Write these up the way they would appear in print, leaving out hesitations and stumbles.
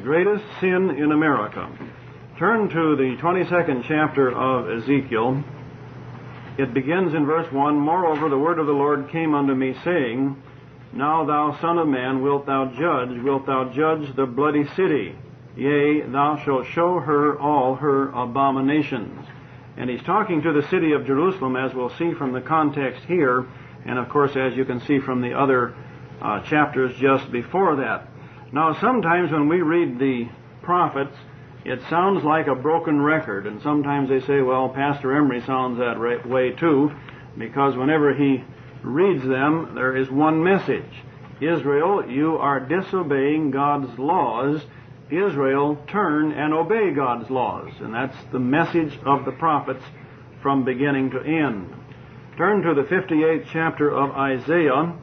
greatest sin in America. Turn to the 22nd chapter of Ezekiel. It begins in verse 1, Moreover, the word of the Lord came unto me, saying, Now thou son of man, wilt thou judge the bloody city? Yea, thou shalt show her all her abominations. And he's talking to the city of Jerusalem, as we'll see from the context here, and of course as you can see from the other chapters just before that. Now sometimes when we read the prophets, it sounds like a broken record, and sometimes they say, well, Pastor Emry sounds that way too, because whenever he reads them, there is one message. Israel, you are disobeying God's laws. Israel, turn and obey God's laws. And that's the message of the prophets from beginning to end. Turn to the 58th chapter of Isaiah,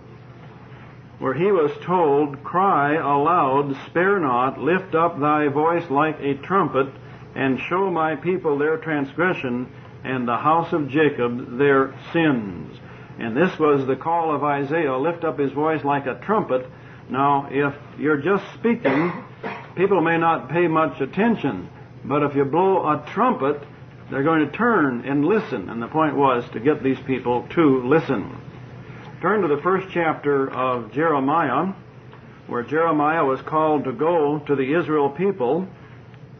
where he was told, Cry aloud, spare not, lift up thy voice like a trumpet, and show my people their transgression, and the house of Jacob their sins. And this was the call of Isaiah, lift up his voice like a trumpet. Now, if you're just speaking, people may not pay much attention, but if you blow a trumpet, they're going to turn and listen. And the point was to get these people to listen. Turn to the first chapter of Jeremiah, where Jeremiah was called to go to the Israel people,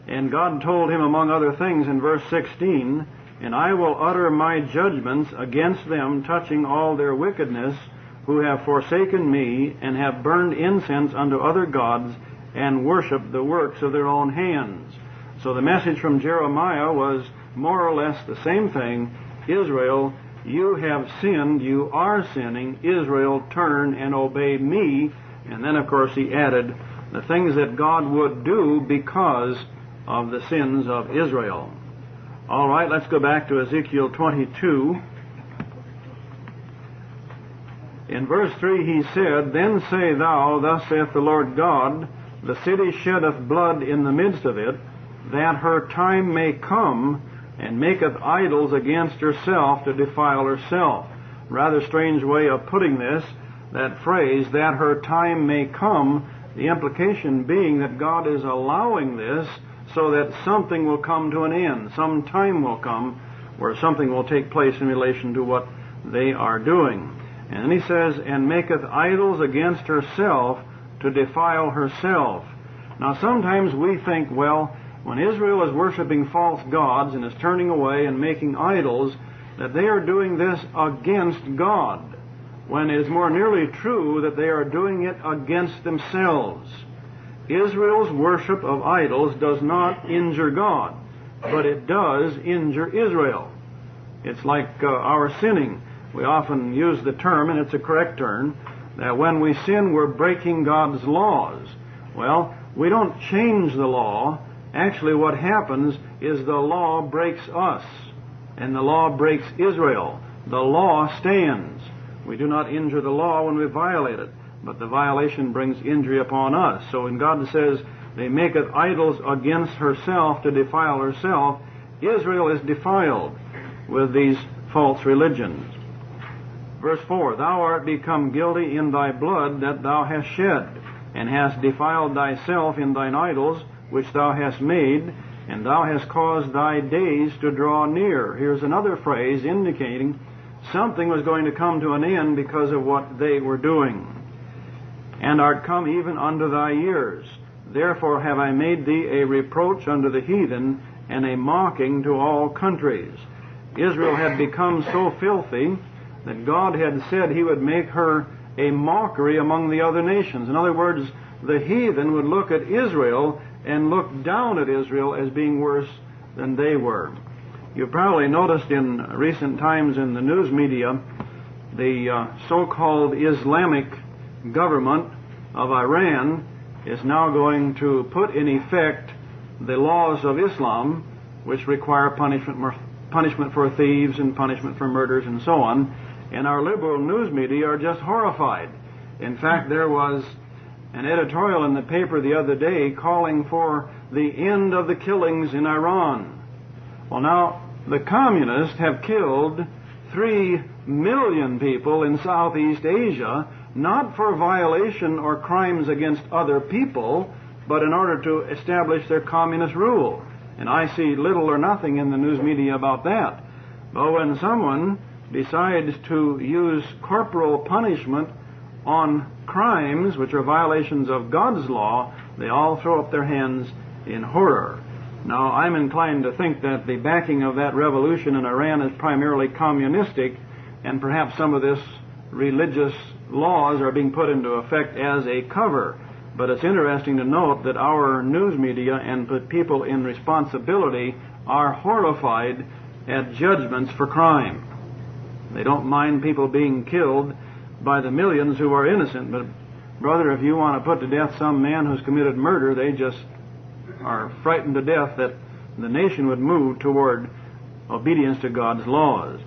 and God told him, among other things, in verse 16, And I will utter my judgments against them, touching all their wickedness, who have forsaken me, and have burned incense unto other gods, and worshipped the works of their own hands. So the message from Jeremiah was more or less the same thing. Israel, you have sinned, you are sinning. Israel, turn and obey me. And then, of course, he added the things that God would do because of the sins of Israel. All right, let's go back to Ezekiel 22. In verse 3 he said, Then say thou, Thus saith the Lord God, The city sheddeth blood in the midst of it, that her time may come, and maketh idols against herself to defile herself. Rather strange way of putting this, that phrase, that her time may come, the implication being that God is allowing this so that something will come to an end. Some time will come where something will take place in relation to what they are doing. And then he says, And maketh idols against herself to defile herself. Now sometimes we think, well, when Israel is worshiping false gods and is turning away and making idols, that they are doing this against God, when it is more nearly true that they are doing it against themselves. Israel's worship of idols does not injure God, but it does injure Israel. It's like our sinning. We often use the term, and it's a correct term, that when we sin, we're breaking God's laws. Well, we don't change the law. Actually, what happens is the law breaks us, and the law breaks Israel. The law stands. We do not injure the law when we violate it, but the violation brings injury upon us. So when God says, They maketh idols against herself to defile herself, Israel is defiled with these false religions. Verse 4, Thou art become guilty in thy blood that thou hast shed, and hast defiled thyself in thine idols, which thou hast made, and thou hast caused thy days to draw near. Here's another phrase indicating something was going to come to an end because of what they were doing. And art come even unto thy years. Therefore have I made thee a reproach unto the heathen, and a mocking to all countries. Israel had become so filthy that God had said he would make her a mockery among the other nations. In other words, the heathen would look at Israel and look down at Israel as being worse than they were. You probably noticed in recent times in the news media, the so-called Islamic government of Iran is now going to put in effect the laws of Islam, which require punishment for thieves and punishment for murders and so on. And our liberal news media are just horrified. In fact, there was an editorial in the paper the other day calling for the end of the killings in Iran. Well, now, the communists have killed 3 million people in Southeast Asia, not for violation or crimes against other people, but in order to establish their communist rule. And I see little or nothing in the news media about that. But when someone decides to use corporal punishment on crimes which are violations of God's law, they all throw up their hands in horror. Now, I'm inclined to think that the backing of that revolution in Iran is primarily communistic, and perhaps some of this religious laws are being put into effect as a cover. But it's interesting to note that our news media and people in responsibility are horrified at judgments for crime. They don't mind people being killed by the millions who are innocent, but brother, if you want to put to death some man who's committed murder, they just are frightened to death that the nation would move toward obedience to God's laws.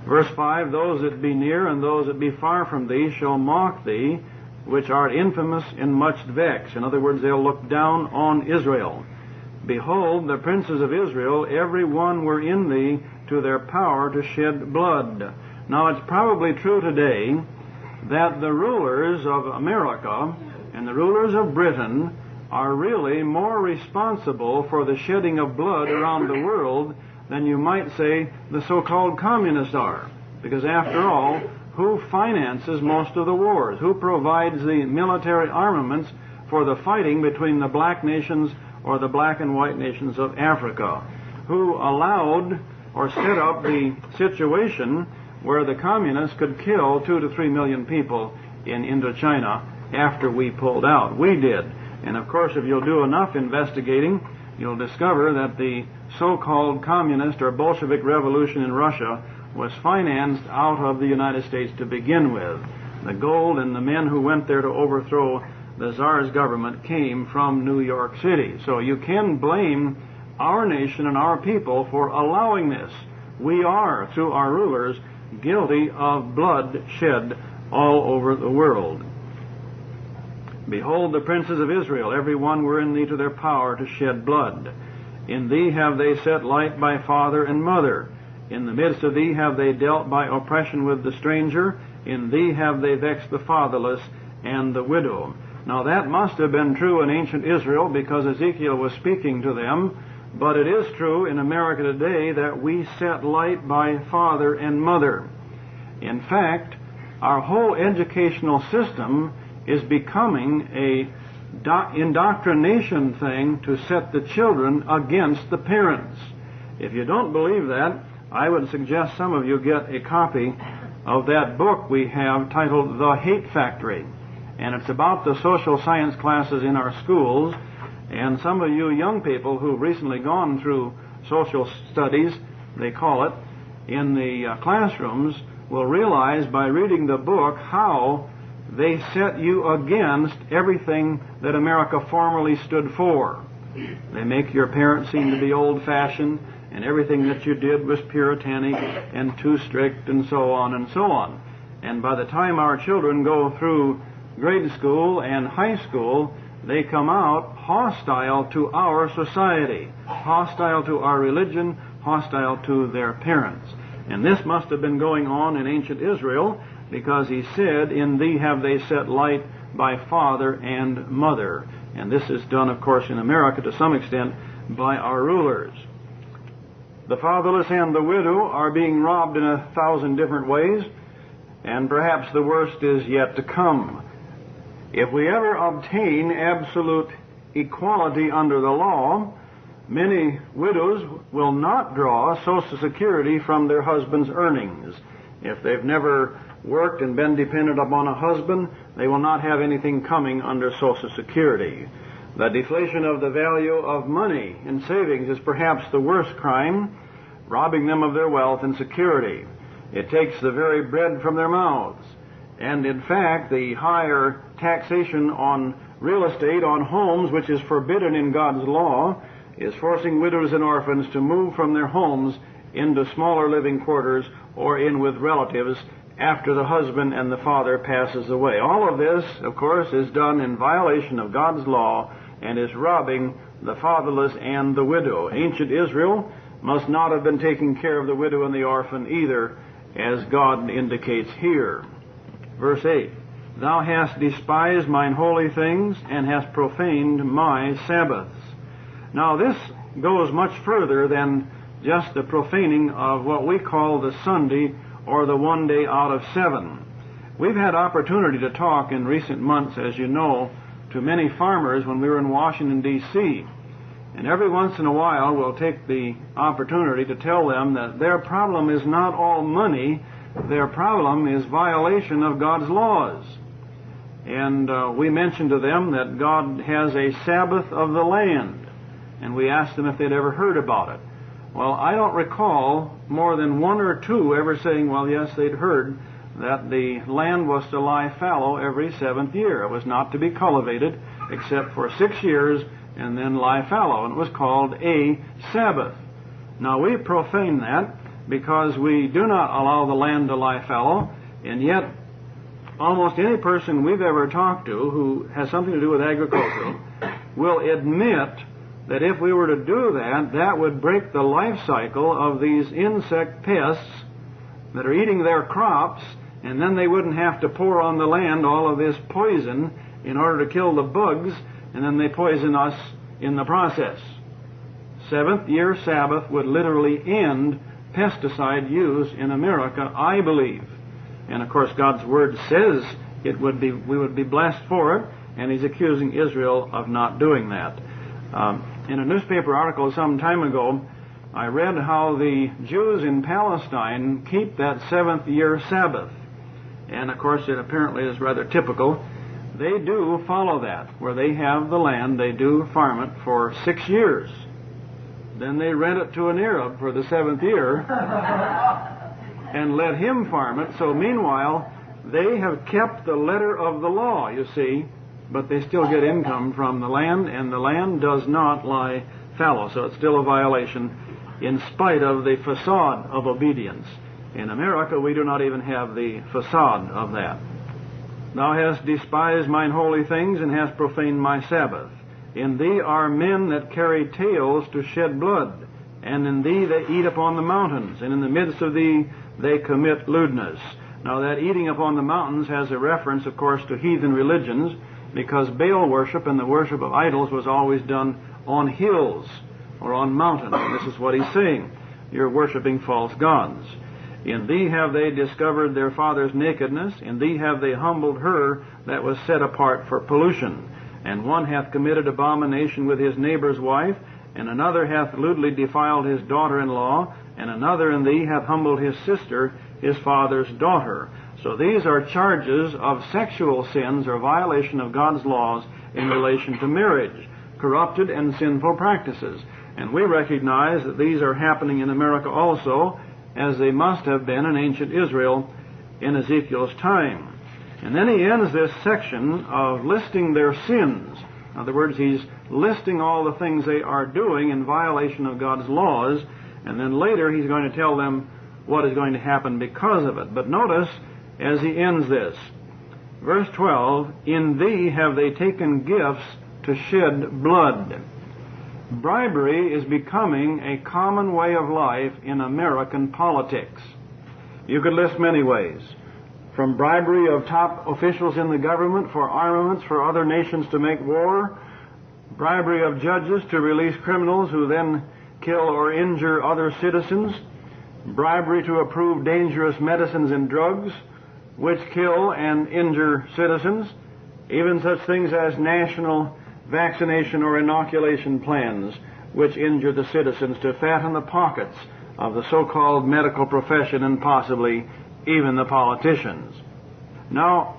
Verse 5, those that be near and those that be far from thee shall mock thee, which art infamous and much vexed. In other words, they'll look down on Israel. Behold, the princes of Israel, every one were in thee to their power to shed blood. Now, it's probably true today that the rulers of America and the rulers of Britain are really more responsible for the shedding of blood around the world than you might say the so-called communists are. Because after all, who finances most of the wars? Who provides the military armaments for the fighting between the black nations or the black and white nations of Africa? Who allowed or set up the situation where the communists could kill 2 to 3 million people in Indochina after we pulled out? We did. And of course, if you'll do enough investigating, you'll discover that the so-called communist or Bolshevik revolution in Russia was financed out of the United States to begin with. The gold and the men who went there to overthrow the Tsar's government came from New York City. So you can blame our nation and our people for allowing this. We are, through our rulers, guilty of blood shed all over the world. Behold, the princes of Israel, every one were in thee to their power to shed blood. In thee have they set light by father and mother. In the midst of thee have they dealt by oppression with the stranger. In thee have they vexed the fatherless and the widow. Now that must have been true in ancient Israel because Ezekiel was speaking to them, but it is true in America today that we set light by father and mother. In fact, our whole educational system is becoming a indoctrination thing to set the children against the parents. If you don't believe that, I would suggest some of you get a copy of that book we have titled The Hate Factory. And it's about the social science classes in our schools. And some of you young people who've recently gone through social studies, they call it, in the classrooms, will realize by reading the book how they set you against everything that America formerly stood for. They make your parents seem to be old-fashioned, and everything that you did was puritanic and too strict, and so on and so on. And by the time our children go through grade school and high school, they come out hostile to our society, hostile to our religion, hostile to their parents. And this must have been going on in ancient Israel, because he said, in thee have they set light by father and mother. And this is done, of course, in America to some extent by our rulers. The fatherless and the widow are being robbed in 1,000 different ways, and perhaps the worst is yet to come. If we ever obtain absolute equality under the law, many widows will not draw Social Security from their husband's earnings. If they've never worked and been dependent upon a husband, they will not have anything coming under Social Security. The deflation of the value of money in savings is perhaps the worst crime, robbing them of their wealth and security. It takes the very bread from their mouths. And in fact, the higher taxation on real estate, on homes, which is forbidden in God's law, is forcing widows and orphans to move from their homes into smaller living quarters or in with relatives after the husband and the father passes away. All of this, of course, is done in violation of God's law and is robbing the fatherless and the widow. Ancient Israel must not have been taking care of the widow and the orphan either, as God indicates here. Verse 8, Thou hast despised mine holy things, and hast profaned my Sabbaths. Now this goes much further than just the profaning of what we call the Sunday or the one day out of 7. We've had opportunity to talk in recent months, as you know, to many farmers when we were in Washington, D.C. And every once in a while we'll take the opportunity to tell them that their problem is not all money, their problem is violation of God's laws. And we mentioned to them that God has a Sabbath of the land, and we asked them if they'd ever heard about it. Well, I don't recall more than one or two ever saying, well, yes, they'd heard that the land was to lie fallow every 7th year. It was not to be cultivated except for 6 years and then lie fallow, and it was called a Sabbath. Now, we profane that because we do not allow the land to lie fallow, and yet almost any person we've ever talked to who has something to do with agriculture will admit that if we were to do that, that would break the life cycle of these insect pests that are eating their crops, and then they wouldn't have to pour on the land all of this poison in order to kill the bugs, and then they poison us in the process. 7th year Sabbath would literally end pesticide use in America, I believe. And of course God's Word says we would be blessed for it, and He's accusing Israel of not doing that. In a newspaper article some time ago, I read how the Jews in Palestine keep that 7th year Sabbath. And of course it apparently is rather typical. They do follow that. Where they have the land, they do farm it for 6 years. Then they rent it to an Arab for the 7th year and let him farm it. So meanwhile, they have kept the letter of the law, you see, but they still get income from the land, and the land does not lie fallow. So it's still a violation in spite of the facade of obedience. In America, we do not even have the facade of that. Thou hast despised mine holy things, and hast profaned my Sabbath. In thee are men that carry tales to shed blood, and in thee they eat upon the mountains, and in the midst of thee they commit lewdness. Now that eating upon the mountains has a reference, of course, to heathen religions, because Baal worship and the worship of idols was always done on hills or on mountains. And this is what he's saying. You're worshiping false gods. In thee have they discovered their father's nakedness. In thee have they humbled her that was set apart for pollution. And one hath committed abomination with his neighbor's wife, and another hath lewdly defiled his daughter-in-law, and another in thee hath humbled his sister, his father's daughter. So these are charges of sexual sins or violation of God's laws in relation to marriage, corrupted and sinful practices. And we recognize that these are happening in America also, as they must have been in ancient Israel in Ezekiel's time. And then he ends this section of listing their sins. In other words, he's listing all the things they are doing in violation of God's laws, and then later he's going to tell them what is going to happen because of it. But notice, as he ends this, verse 12, in thee have they taken gifts to shed blood. Bribery is becoming a common way of life in American politics. You could list many ways. From bribery of top officials in the government for armaments for other nations to make war, bribery of judges to release criminals who then kill or injure other citizens, bribery to approve dangerous medicines and drugs which kill and injure citizens, even such things as national vaccination or inoculation plans which injure the citizens to fatten the pockets of the so-called medical profession and possibly even the politicians. Now,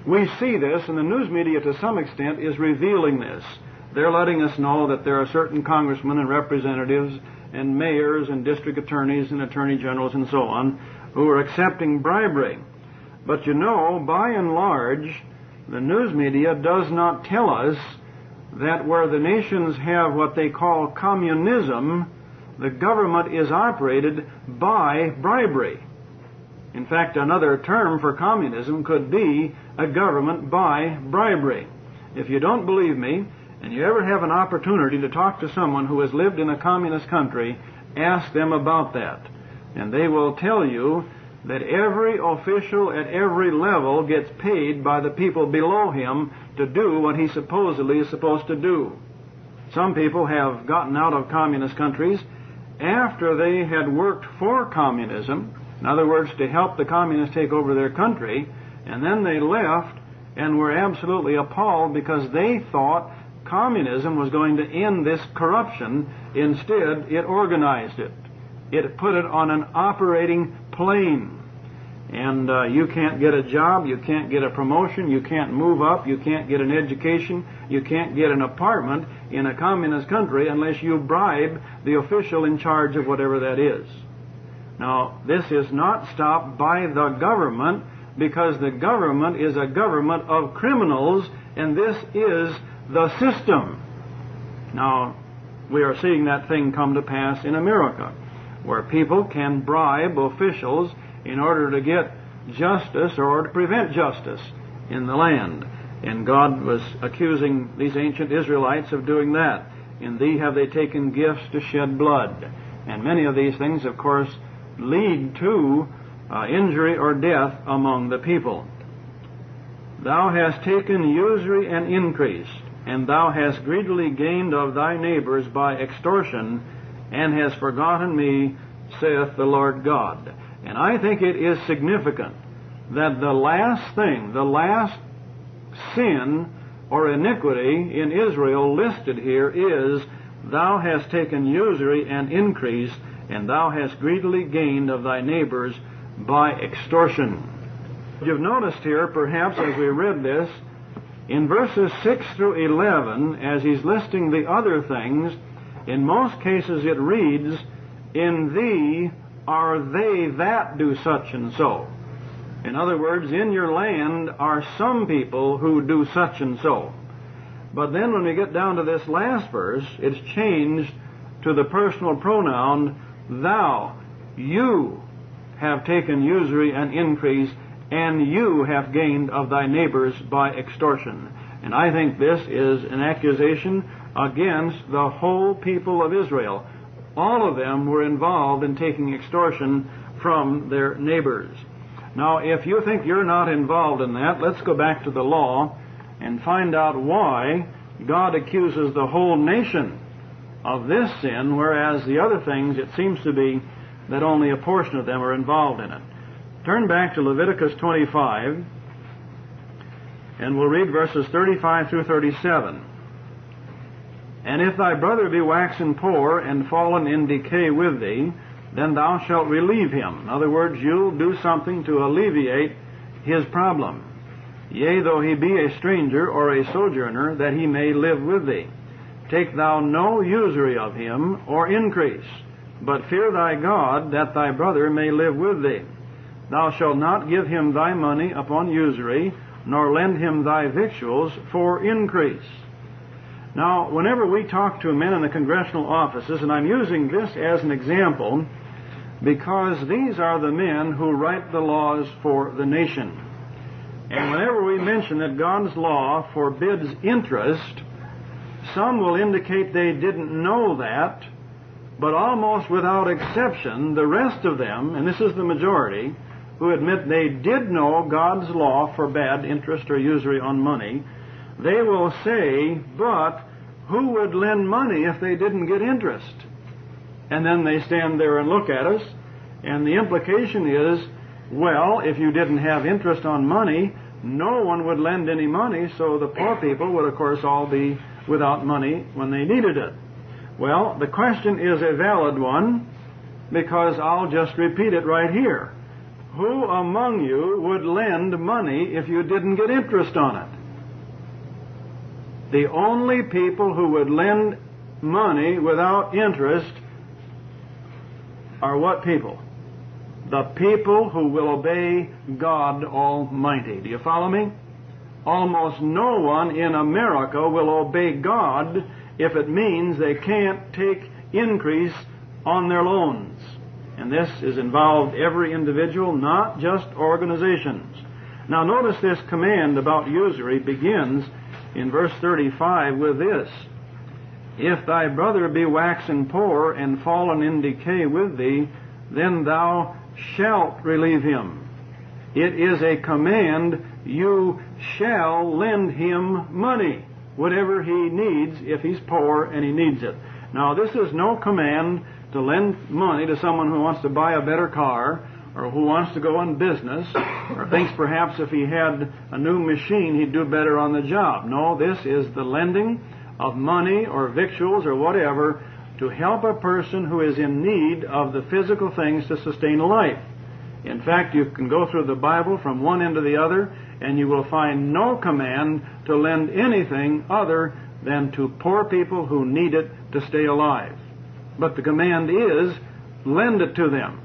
we see this, and the news media to some extent is revealing this. They're letting us know that there are certain congressmen and representatives and mayors and district attorneys and attorney generals and so on who are accepting bribery. But you know, by and large, the news media does not tell us that where the nations have what they call communism, the government is operated by bribery. In fact, another term for communism could be a government by bribery. If you don't believe me, and you ever have an opportunity to talk to someone who has lived in a communist country, ask them about that. And they will tell you that every official at every level gets paid by the people below him to do what he supposedly is supposed to do. Some people have gotten out of communist countries after they had worked for communism, in other words, to help the communists take over their country, and then they left and were absolutely appalled because they thought communism was going to end this corruption. Instead, it organized it. It put it on an operating plane. And you can't get a job, you can't get a promotion, you can't move up, you can't get an education, you can't get an apartment in a communist country unless you bribe the official in charge of whatever that is. Now, this is not stopped by the government, because the government is a government of criminals, and this is the system. Now, we are seeing that thing come to pass in America, where people can bribe officials in order to get justice or to prevent justice in the land. And God was accusing these ancient Israelites of doing that. In thee have they taken gifts to shed blood. And many of these things, of course, lead to injury or death among the people. Thou hast taken usury and increase, and thou hast greedily gained of thy neighbors by extortion, and hast forgotten me, saith the Lord God. And I think it is significant that the last thing, the last sin or iniquity in Israel listed here is, thou hast taken usury and increase, and thou hast greedily gained of thy neighbors by extortion. You've noticed here, perhaps as we read this, in verses 6 through 11, as he's listing the other things, in most cases it reads, in thee are they that do such and so. In other words, in your land are some people who do such and so. But then when we get down to this last verse, it's changed to the personal pronoun thou. You have taken usury and increase, and you have gained of thy neighbors by extortion. And I think this is an accusation against the whole people of Israel. All of them were involved in taking extortion from their neighbors. Now, if you think you're not involved in that, let's go back to the law and find out why God accuses the whole nation of this sin, whereas the other things, it seems to be that only a portion of them are involved in it. Turn back to Leviticus 25, and we'll read verses 35 through 37. And if thy brother be waxen poor and fallen in decay with thee, then thou shalt relieve him. In other words, you'll do something to alleviate his problem. Yea, though he be a stranger or a sojourner, that he may live with thee. Take thou no usury of him or increase, but fear thy God, that thy brother may live with thee. Thou shalt not give him thy money upon usury, nor lend him thy victuals for increase. Now, whenever we talk to men in the congressional offices, and I'm using this as an example because these are the men who write the laws for the nation. And whenever we mention that God's law forbids interest, some will indicate they didn't know that, but almost without exception, the rest of them, and this is the majority, who admit they did know God's law forbade interest or usury on money, they will say, but who would lend money if they didn't get interest? And then they stand there and look at us, and the implication is, well, if you didn't have interest on money, no one would lend any money, so the poor people would, of course, all be without money when they needed it. Well, the question is a valid one, because I'll just repeat it right here. Who among you would lend money if you didn't get interest on it? The only people who would lend money without interest are what people? The people who will obey God Almighty. Do you follow me? Almost no one in America will obey God if it means they can't take increase on their loans. And this is involved every individual, not just organizations. Now notice this command about usury begins in verse 35 with this. If thy brother be waxen poor and fallen in decay with thee, then thou shalt relieve him. It is a command, you shall lend him money, whatever he needs, if he's poor and he needs it. Now, this is no command to lend money to someone who wants to buy a better car, or who wants to go in business, or thinks perhaps if he had a new machine he'd do better on the job. No, this is the lending of money or victuals or whatever to help a person who is in need of the physical things to sustain life. In fact, you can go through the Bible from one end to the other, and you will find no command to lend anything other than to poor people who need it to stay alive. But the command is, lend it to them,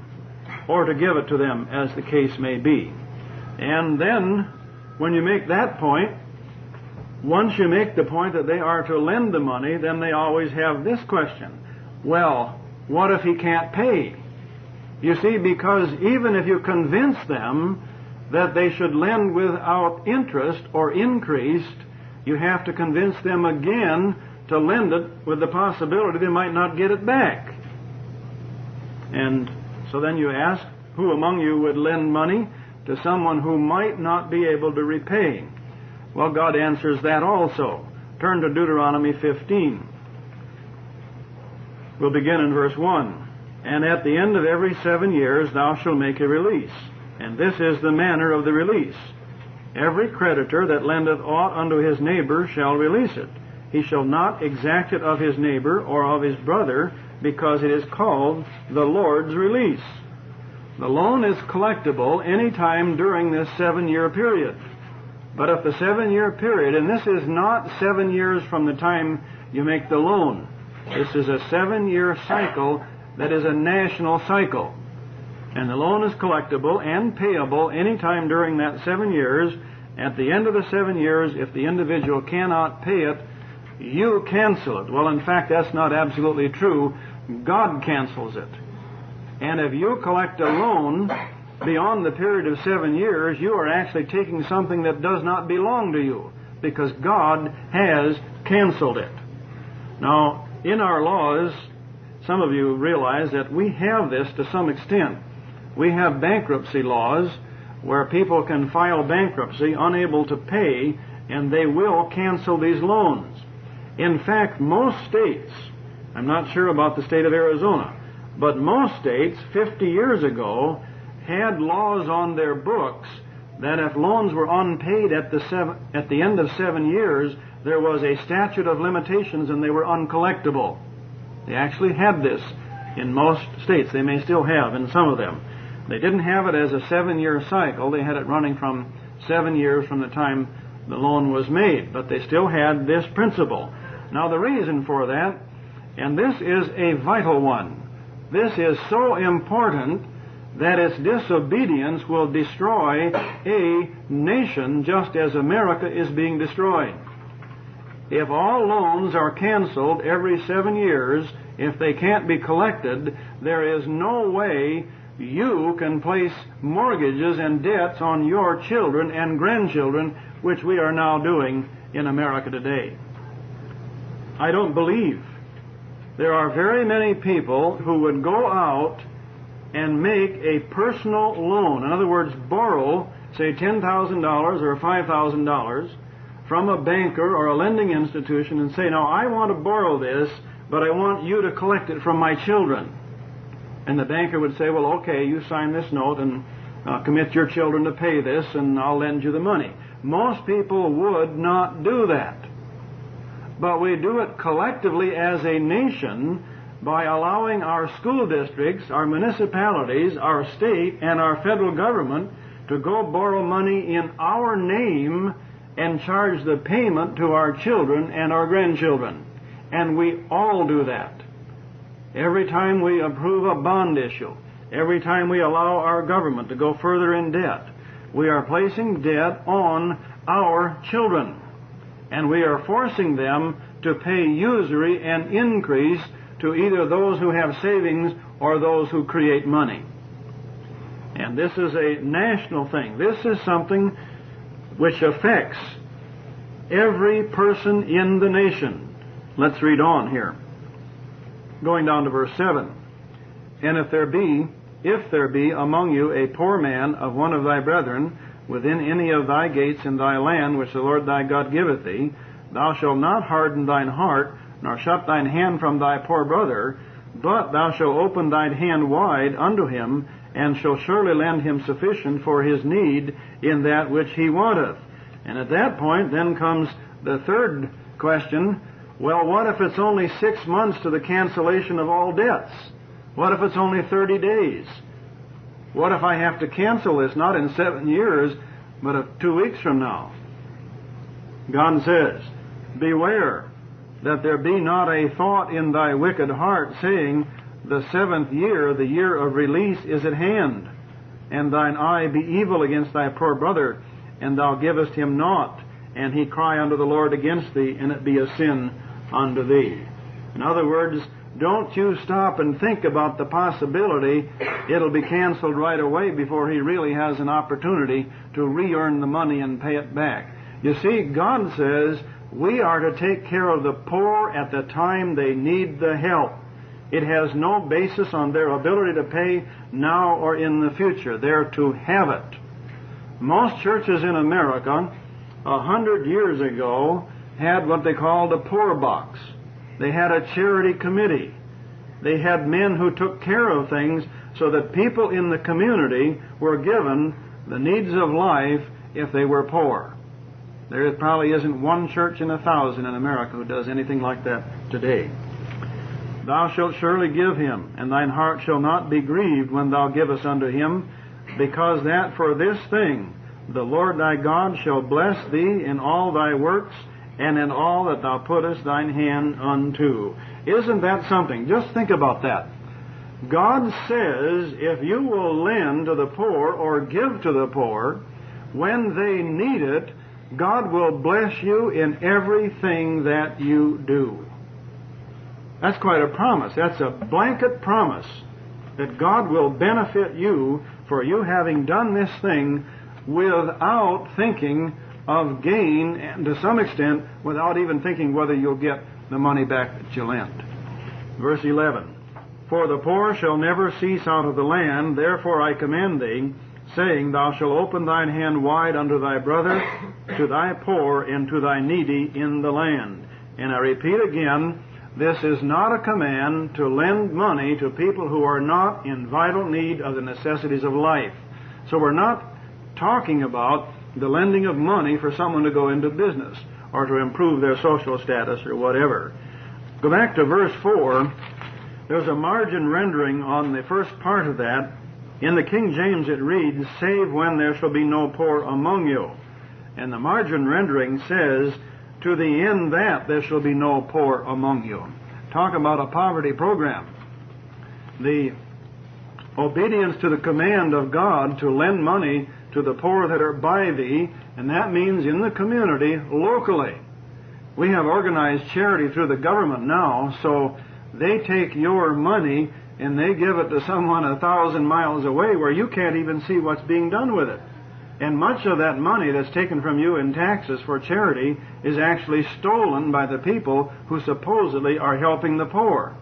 or to give it to them, as the case may be. And then, when you make that point, once you make the point that they are to lend the money, then they always have this question. Well, what if he can't pay? You see, because even if you convince them that they should lend without interest or increased, you have to convince them again to lend it with the possibility they might not get it back. And so then you ask, who among you would lend money to someone who might not be able to repay? Well, God answers that also. Turn to Deuteronomy 15. We'll begin in verse 1. And at the end of every 7 years thou shalt make a release. And this is the manner of the release. Every creditor that lendeth aught unto his neighbor shall release it. He shall not exact it of his neighbor or of his brother, because it is called the Lord's release. The loan is collectible any time during this 7-year period. But if the 7-year period, and this is not 7 years from the time you make the loan, this is a 7-year cycle that is a national cycle. And the loan is collectible and payable any time during that 7 years. At the end of the 7 years, if the individual cannot pay it, you cancel it. Well, in fact, that's not absolutely true. God cancels it. And if you collect a loan beyond the period of 7 years, you are actually taking something that does not belong to you, because God has canceled it. Now, in our laws, some of you realize that we have this to some extent. We have bankruptcy laws where people can file bankruptcy unable to pay, and they will cancel these loans. In fact, most states, I'm not sure about the state of Arizona, but most states 50 years ago had laws on their books that if loans were unpaid at the end of 7 years, there was a statute of limitations and they were uncollectible. They actually had this in most states. They may still have in some of them. They didn't have it as a 7-year cycle. They had it running from 7 years from the time the loan was made, but they still had this principle. Now, the reason for that, and this is a vital one, this is so important that its disobedience will destroy a nation just as America is being destroyed. If all loans are canceled every 7 years, if they can't be collected, there is no way you can place mortgages and debts on your children and grandchildren, which we are now doing in America today. I don't believe there are very many people who would go out and make a personal loan. In other words, borrow, say, $10,000 or $5,000 from a banker or a lending institution and say, now I want to borrow this, but I want you to collect it from my children. And the banker would say, well, okay, you sign this note and commit your children to pay this, and I'll lend you the money. Most people would not do that. But we do it collectively as a nation by allowing our school districts, our municipalities, our state, and our federal government to go borrow money in our name and charge the payment to our children and our grandchildren. And we all do that. Every time we approve a bond issue, every time we allow our government to go further in debt, we are placing debt on our children. And we are forcing them to pay usury and increase to either those who have savings or those who create money. And this is a national thing. This is something which affects every person in the nation. Let's read on here. Going down to verse 7. And if there be if there be among you a poor man of one of thy brethren within any of thy gates in thy land which the Lord thy God giveth thee, thou shalt not harden thine heart, nor shut thine hand from thy poor brother, but thou shalt open thine hand wide unto him, and shalt surely lend him sufficient for his need in that which he wanteth. And at that point then comes the third question. Well, what if it's only 6 months to the cancellation of all debts? What if it's only 30 days? What if I have to cancel this not in 7 years, but 2 weeks from now? God says, beware that there be not a thought in thy wicked heart, saying, the 7th year, the year of release, is at hand, and thine eye be evil against thy poor brother, and thou givest him naught, and he cry unto the Lord against thee, and it be a sin unto thee. In other words, don't you stop and think about the possibility it'll be canceled right away before he really has an opportunity to re-earn the money and pay it back. You see, God says we are to take care of the poor at the time they need the help. It has no basis on their ability to pay now or in the future. They're to have it. Most churches in America 100 years ago had what they called a poor box. They had a charity committee. They had men who took care of things so that people in the community were given the needs of life if they were poor. There probably isn't one church in 1,000 in America who does anything like that today. Thou shalt surely give him, and thine heart shall not be grieved when thou givest unto him, because that for this thing the Lord thy God shall bless thee in all thy works, and in all that thou puttest thine hand unto. Isn't that something? Just think about that. God says if you will lend to the poor or give to the poor, when they need it, God will bless you in everything that you do. That's quite a promise. That's a blanket promise that God will benefit you for you having done this thing without thinking of gain, and to some extent without even thinking whether you'll get the money back that you lent. Verse 11, for the poor shall never cease out of the land, therefore I command thee, saying, thou shalt open thine hand wide unto thy brother, to thy poor, and to thy needy in the land. And I repeat again, this is not a command to lend money to people who are not in vital need of the necessities of life. So we're not talking about the lending of money for someone to go into business or to improve their social status or whatever. Go back to verse 4. There's a margin rendering on the first part of that. In the King James it reads, save when there shall be no poor among you. And the margin rendering says, to the end that there shall be no poor among you. Talk about a poverty program. The obedience to the command of God to lend money to the poor that are by thee, and that means in the community, locally. We have organized charity through the government now, so they take your money and they give it to someone 1,000 miles away where you can't even see what's being done with it. And much of that money that's taken from you in taxes for charity is actually stolen by the people who supposedly are helping the poor.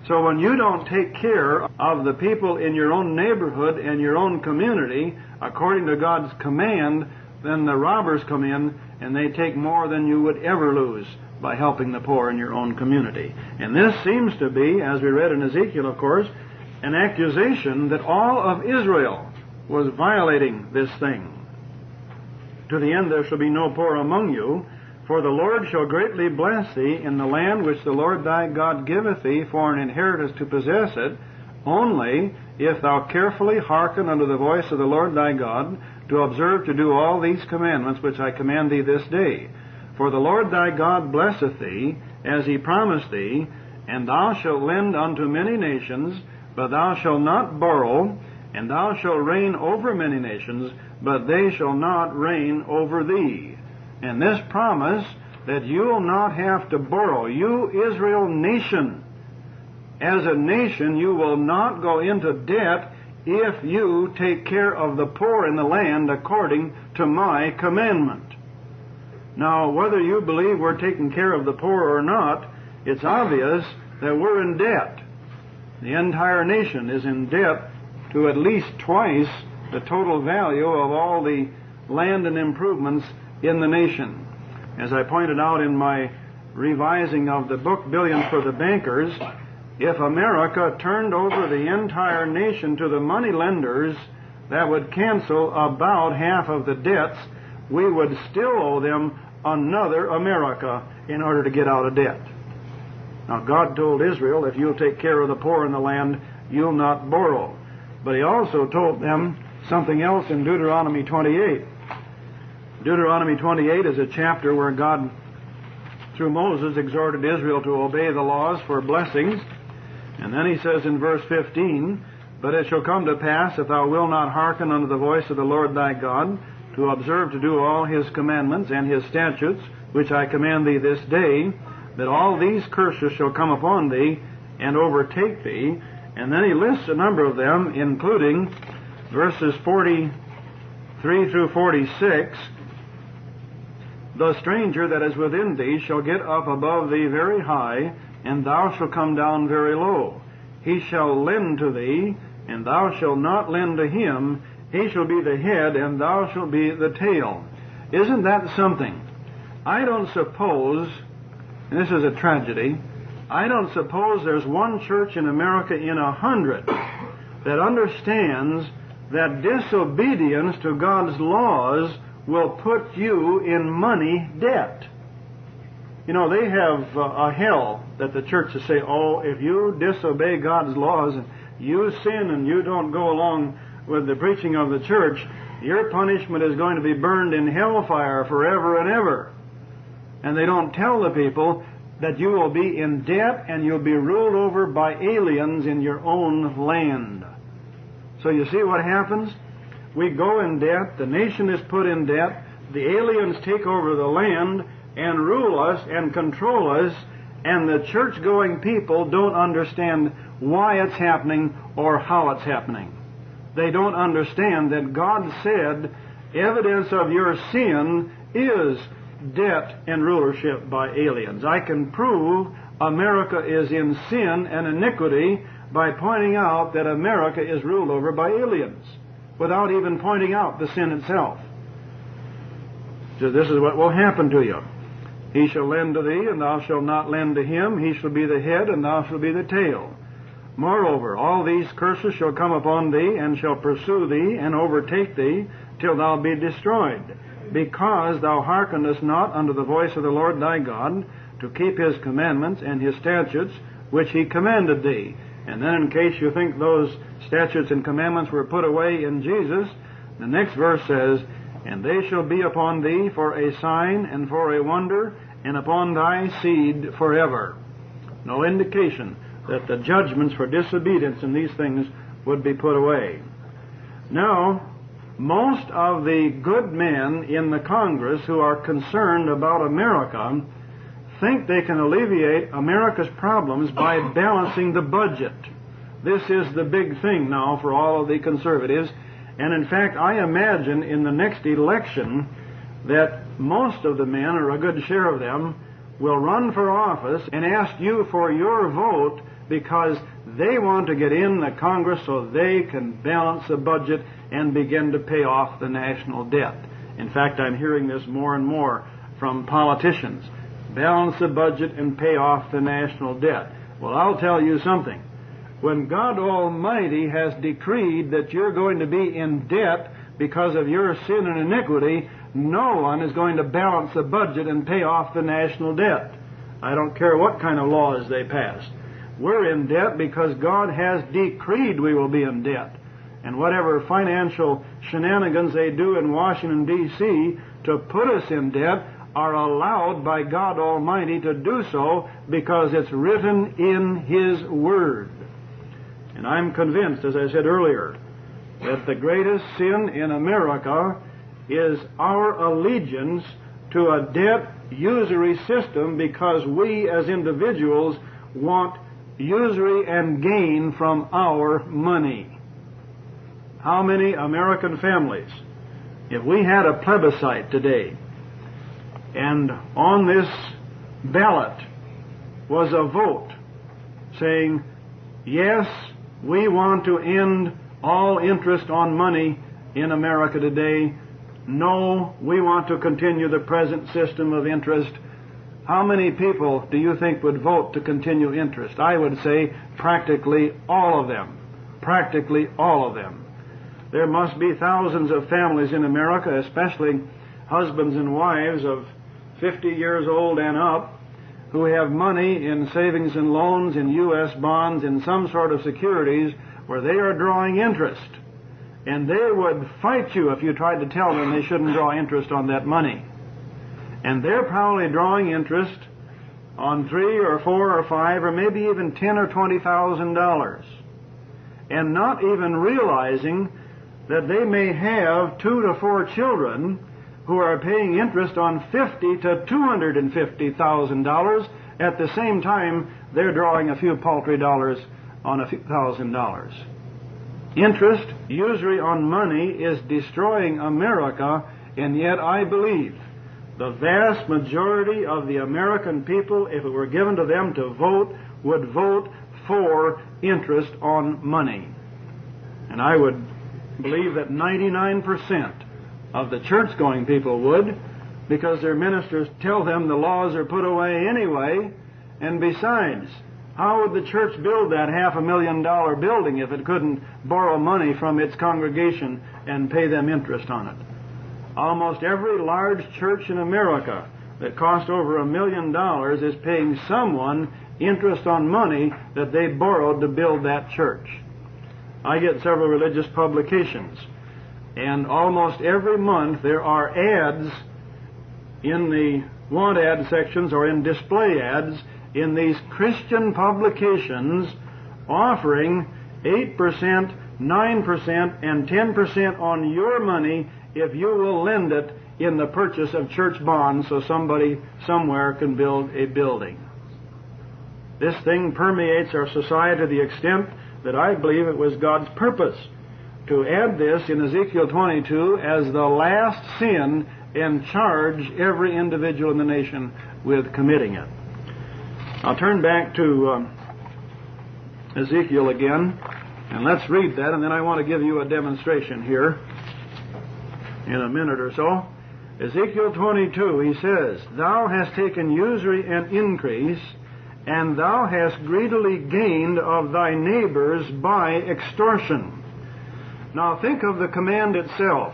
So when you don't take care of the people in your own neighborhood and your own community, according to God's command, then the robbers come in and they take more than you would ever lose by helping the poor in your own community. And this seems to be, as we read in Ezekiel, of course, an accusation that all of Israel was violating this thing. To the end there shall be no poor among you, for the Lord shall greatly bless thee in the land which the Lord thy God giveth thee for an inheritance to possess it, only if thou carefully hearken unto the voice of the Lord thy God, to observe to do all these commandments which I command thee this day. For the Lord thy God blesseth thee, as he promised thee, and thou shalt lend unto many nations, but thou shalt not borrow, and thou shalt reign over many nations, but they shall not reign over thee. And this promise that you will not have to borrow, you Israel nation, as a nation you will not go into debt if you take care of the poor in the land according to my commandment. Now, whether you believe we're taking care of the poor or not, it's obvious that we're in debt. The entire nation is in debt to at least twice the total value of all the land and improvements in the nation. As I pointed out in my revising of the book, Billions for the Bankers, if America turned over the entire nation to the money lenders, that would cancel about half of the debts. We would still owe them another America in order to get out of debt. Now, God told Israel, if you'll take care of the poor in the land, you'll not borrow. But He also told them something else in Deuteronomy 28. Deuteronomy 28 is a chapter where God, through Moses, exhorted Israel to obey the laws for blessings. And then He says in verse 15, "But it shall come to pass, if thou wilt not hearken unto the voice of the Lord thy God, to observe to do all His commandments and His statutes, which I command thee this day, that all these curses shall come upon thee and overtake thee." And then He lists a number of them, including verses 43 through 46. "The stranger that is within thee shall get up above thee very high, and thou shalt come down very low. He shall lend to thee, and thou shalt not lend to him. He shall be the head, and thou shalt be the tail." Isn't that something? I don't suppose, and this is a tragedy, I don't suppose there's one church in America in 100 that understands that disobedience to God's laws will put you in money debt. You know, they have a hell that the churches say, oh, if you disobey God's laws and you sin and you don't go along with the preaching of the church, your punishment is going to be burned in hellfire forever and ever. And they don't tell the people that you will be in debt and you'll be ruled over by aliens in your own land. So you see what happens? We go in debt, the nation is put in debt, the aliens take over the land and rule us and control us, and the church-going people don't understand why it's happening or how it's happening. They don't understand that God said evidence of your sin is debt and rulership by aliens. I can prove America is in sin and iniquity by pointing out that America is ruled over by aliens, without even pointing out the sin itself. So this is what will happen to you. "He shall lend to thee, and thou shalt not lend to him. He shall be the head, and thou shalt be the tail. Moreover, all these curses shall come upon thee, and shall pursue thee, and overtake thee, till thou be destroyed, because thou hearkenest not unto the voice of the Lord thy God, to keep His commandments and His statutes, which He commanded thee." And then, in case you think those statutes and commandments were put away in Jesus, the next verse says, "And they shall be upon thee for a sign and for a wonder, and upon thy seed forever." No indication that the judgments for disobedience in these things would be put away. Now, most of the good men in the Congress who are concerned about America think they can alleviate America's problems by balancing the budget. This is the big thing now for all of the conservatives. And in fact, I imagine in the next election that most of the men, or a good share of them, will run for office and ask you for your vote because they want to get in the Congress so they can balance the budget and begin to pay off the national debt. In fact, I'm hearing this more and more from politicians. Balance the budget and pay off the national debt. Well, I'll tell you something. When God Almighty has decreed that you're going to be in debt because of your sin and iniquity, no one is going to balance the budget and pay off the national debt. I don't care what kind of laws they pass. We're in debt because God has decreed we will be in debt. And whatever financial shenanigans they do in Washington, D.C. to put us in debt are allowed by God Almighty to do so because it's written in His Word. And I'm convinced, as I said earlier, that the greatest sin in America is our allegiance to a debt usury system because we as individuals want usury and gain from our money. How many American families, if we had a plebiscite today, and on this ballot was a vote saying, yes, we want to end all interest on money in America today? No, we want to continue the present system of interest. How many people do you think would vote to continue interest? I would say practically all of them. Practically all of them. There must be thousands of families in America, especially husbands and wives of 50 years old and up, who have money in savings and loans, in U.S. bonds, in some sort of securities where they are drawing interest. And they would fight you if you tried to tell them they shouldn't draw interest on that money. And they're probably drawing interest on $3 or $4 or $5 or maybe even $10,000 or $20,000, and not even realizing that they may have 2 to 4 children who are paying interest on $50,000 to $250,000 at the same time they're drawing a few paltry dollars on a few $1,000s. Interest, usury on money, is destroying America, and yet I believe the vast majority of the American people, if it were given to them to vote, would vote for interest on money. And I would believe that 99% of the church-going people would, because their ministers tell them the laws are put away anyway, and besides, how would the church build that $500,000 building if it couldn't borrow money from its congregation and pay them interest on it? Almost every large church in America that cost over $1 million is paying someone interest on money that they borrowed to build that church. I get several religious publications, and almost every month there are ads in the want ad sections or in display ads in these Christian publications offering 8%, 9%, and 10% on your money if you will lend it in the purchase of church bonds so somebody somewhere can build a building. This thing permeates our society to the extent that I believe it was God's purpose to add this in Ezekiel 22 as the last sin and charge every individual in the nation with committing it. I'll turn back to Ezekiel again, and let's read that, and then I want to give you a demonstration here in a minute or so. Ezekiel 22, he says, "Thou hast taken usury and increase, and thou hast greedily gained of thy neighbors by extortion." Now think of the command itself.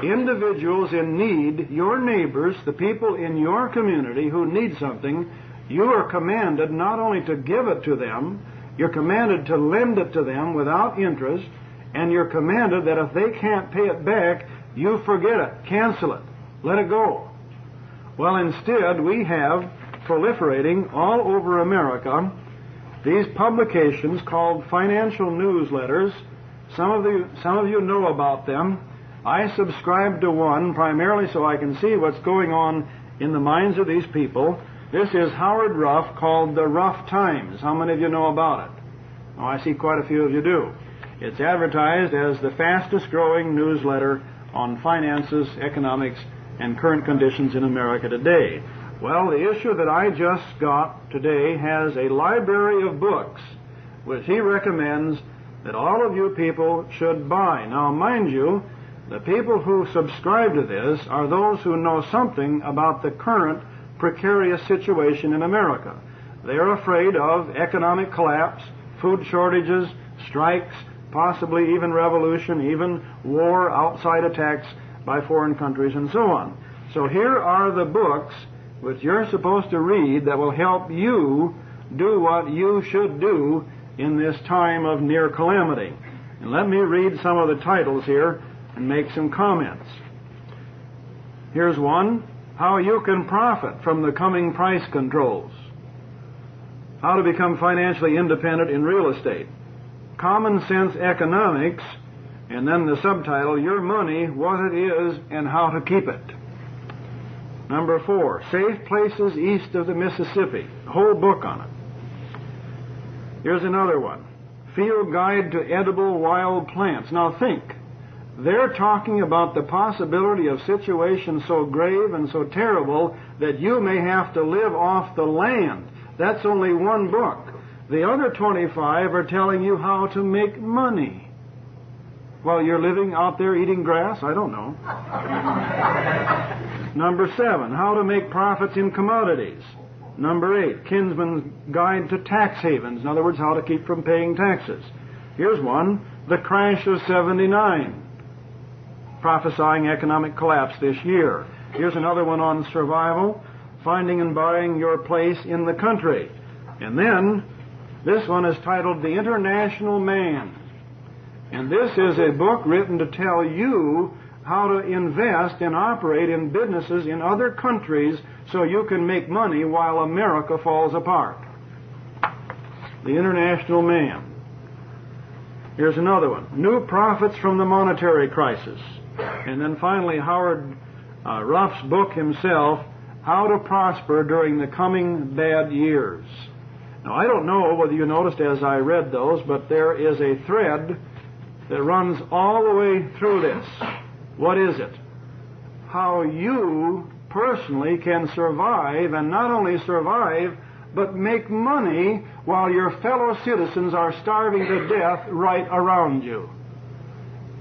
Individuals in need, your neighbors, the people in your community who need something, you are commanded not only to give it to them, you're commanded to lend it to them without interest, and you're commanded that if they can't pay it back, you forget it, cancel it, let it go. Well, instead, we have proliferating all over America these publications called financial newsletters. Some of you know about them. I subscribe to one primarily so I can see what's going on in the minds of these people. This is Howard Ruff, called The Ruff Times. How many of you know about it? Oh, I see quite a few of you do. It's advertised as the fastest growing newsletter on finances, economics, and current conditions in America today. Well, the issue that I just got today has a library of books which he recommends that all of you people should buy. Now, mind you, the people who subscribe to this are those who know something about the current precarious situation in America. They are afraid of economic collapse, food shortages, strikes, possibly even revolution, even war, outside attacks by foreign countries, and so on. So here are the books which you're supposed to read that will help you do what you should do in this time of near calamity. And let me read some of the titles here and make some comments. Here's one: How You Can Profit from the Coming Price Controls. How to Become Financially Independent in Real Estate. Common Sense Economics, and then the subtitle, Your Money, What It Is, and How to Keep It. Number 4, Safe Places East of the Mississippi. A whole book on it. Here's another one, Field Guide to Edible Wild Plants. Now think, they're talking about the possibility of situations so grave and so terrible that you may have to live off the land. That's only one book. The other 25 are telling you how to make money. while you're living out there eating grass? I don't know. Number 7, how to make profits in commodities. Number 8, Kinsman's Guide to Tax Havens. In other words, how to keep from paying taxes. Here's one, The Crash of '79, prophesying economic collapse this year. Here's another one on survival, Finding and Buying Your Place in the Country. And then, this one is titled The International Man. And this is a book written to tell you how to invest and operate in businesses in other countries so you can make money while America falls apart. The International Man. Here's another one, New Profits from the Monetary Crisis. And then finally, Howard Ruff's book himself, How to Prosper During the Coming Bad Years. Now, I don't know whether you noticed as I read those, but there is a thread that runs all the way through this. What is it? How you personally can survive, and not only survive, but make money while your fellow citizens are starving to death right around you.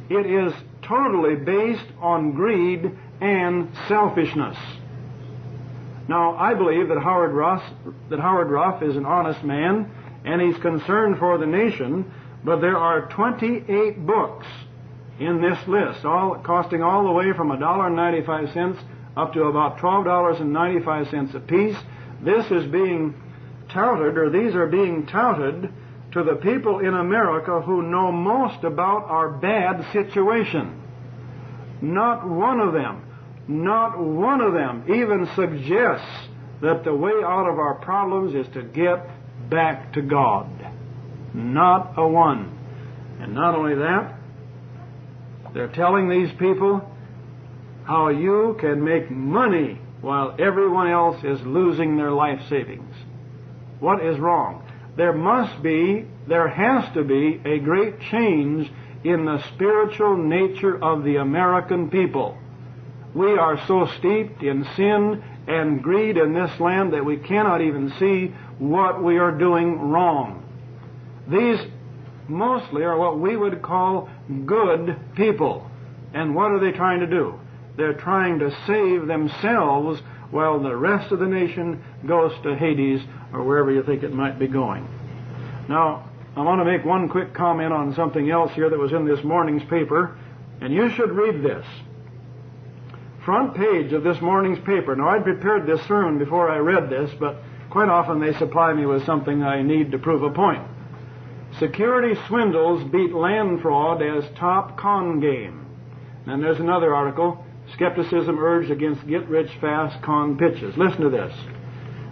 It is totally based on greed and selfishness. Now, I believe that Howard Ruff is an honest man, and he's concerned for the nation, but there are 28 books in this list, all costing all the way from $1.95 up to about $12.95 a piece. This is being touted, or these are being touted to the people in America who know most about our bad situation. Not one of them even suggests that the way out of our problems is to get back to God. Not a one. And not only that, they're telling these people how you can make money while everyone else is losing their life savings. What is wrong? There has to be a great change in the spiritual nature of the American people. We are so steeped in sin and greed in this land that we cannot even see what we are doing wrong. These mostly are what we would call good people. And what are they trying to do? They're trying to save themselves while the rest of the nation goes to Hades or wherever you think it might be going. Now, I want to make one quick comment on something else here that was in this morning's paper, and you should read this. Front page of this morning's paper. Now, I'd prepared this sermon before I read this, but quite often they supply me with something I need to prove a point. Security swindles beat land fraud as top con game. And there's another article, Skepticism Urged Against Get-Rich-Fast Con Pitches. Listen to this.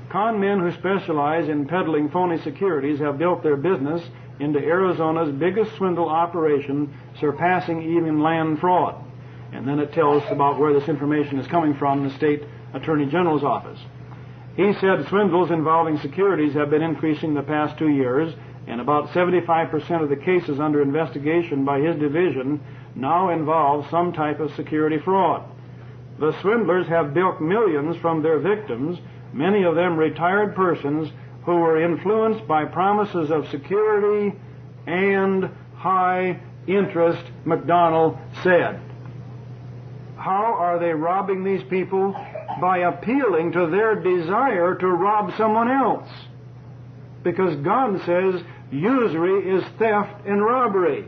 Con men who specialize in peddling phony securities have built their business into Arizona's biggest swindle operation, surpassing even land fraud. And then it tells about where this information is coming from, the state attorney general's office. He said swindles involving securities have been increasing the past 2 years, and about 75% of the cases under investigation by his division now involve some type of security fraud. The swindlers have bilked millions from their victims, many of them retired persons who were influenced by promises of security and high interest, McDonald said. How are they robbing these people? By appealing to their desire to rob someone else. Because God says usury is theft and robbery.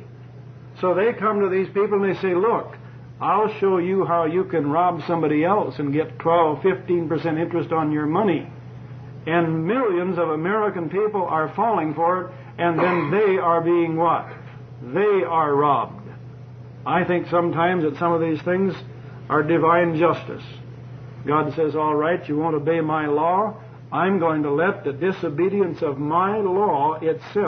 So they come to these people and they say, look, I'll show you how you can rob somebody else and get 12-15% interest on your money. And millions of American people are falling for it, and then they are being what? They are robbed. I think sometimes that some of these things are divine justice. God says, all right, you won't obey my law. I'm going to let the disobedience of my law itself